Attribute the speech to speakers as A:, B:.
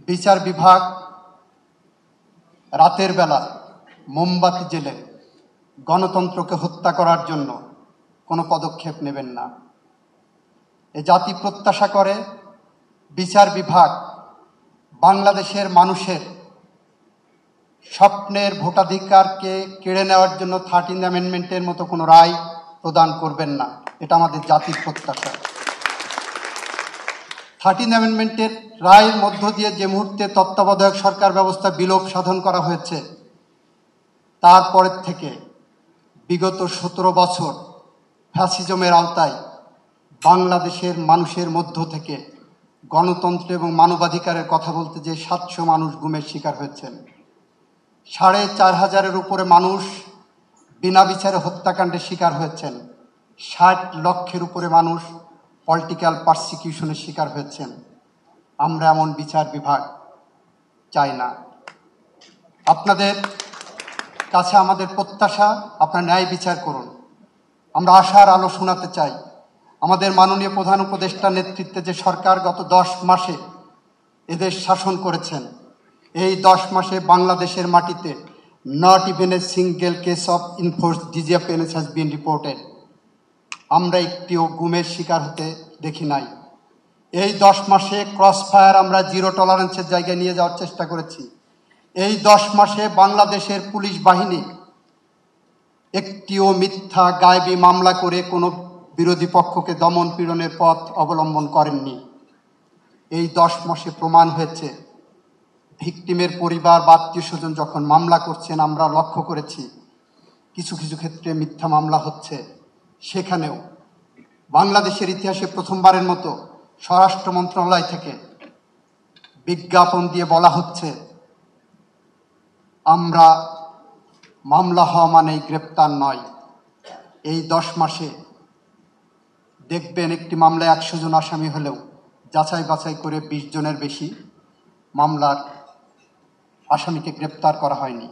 A: বিচার বিভাগ রাতের বেলা মোমবাতি জেলে গণতন্ত্রকে হত্যা করার জন্য কোনো পদক্ষেপ নেবেন না। এ জাতি প্রত্যাশা করে বিচার বিভাগ বাংলাদেশের মানুষের স্বপ্নের ভোটাধিকারকে কেড়ে নেওয়ার জন্য 13th অ্যামেন্ডমেন্টের মতো কোনো রায় প্রদান করবেন না। এটা আমাদের জাতির প্রত্যাশা। 13th অ্যামেন্ডমেন্টের রায়ের মধ্য দিয়ে যে মুহূর্তে তত্ত্বাবধায়ক সরকার ব্যবস্থা বিলোপ সাধন করা হয়েছে, তারপরের থেকে বিগত 17 বছর ফ্যাসিজমের আওতায় বাংলাদেশের মানুষের মধ্য থেকে গণতন্ত্র এবং মানবাধিকারের কথা বলতে যে 700 মানুষ গুমের শিকার হয়েছেন, 4500-এর উপরে মানুষ বিনা বিচারে হত্যাকাণ্ডের শিকার হয়েছেন, 60 লক্ষের উপরে মানুষ পলিটিক্যাল পারসিকিউশনের শিকার হয়েছেন। আমরা এমন বিচার বিভাগ চাই না। আপনাদের কাছে আমাদের প্রত্যাশা, আপনারা ন্যায় বিচার করুন। আমরা আশার আলো শোনাতে চাই, আমাদের মাননীয় প্রধান উপদেষ্টার নেতৃত্বে যে সরকার গত 10 মাসে এদেশ শাসন করেছেন, এই 10 মাসে বাংলাদেশের মাটিতে not even a single case of enforced disappearance has been reported. আমরা একটিও গুমের শিকার হতে দেখি নাই। এই 10 মাসে ক্রস ফায়ার আমরা জিরো টলারেন্সের জায়গায় নিয়ে যাওয়ার চেষ্টা করেছি। এই 10 মাসে বাংলাদেশের পুলিশ বাহিনী একটিও মিথ্যা গায়েবী মামলা করে কোনো বিরোধী পক্ষকে দমন পীড়নের পথ অবলম্বন করেননি। এই 10 মাসে প্রমাণ হয়েছে, ভিকটিমের পরিবার বা আত্মীয় স্বজন যখন মামলা করছেন, আমরা লক্ষ্য করেছি কিছু কিছু ক্ষেত্রে মিথ্যা মামলা হচ্ছে। সেখানেও বাংলাদেশের ইতিহাসে প্রথমবারের মতো স্বরাষ্ট্র মন্ত্রণালয় থেকে বিজ্ঞাপন দিয়ে বলা হচ্ছে, আমরা মামলা হওয়া মানেই গ্রেপ্তার নয়। এই 10 মাসে দেখবেন একটি মামলায় 100 জন আসামি হলেও যাচাই বাছাই করে 20 জনের বেশি মামলার আসামিকে গ্রেপ্তার করা হয়নি।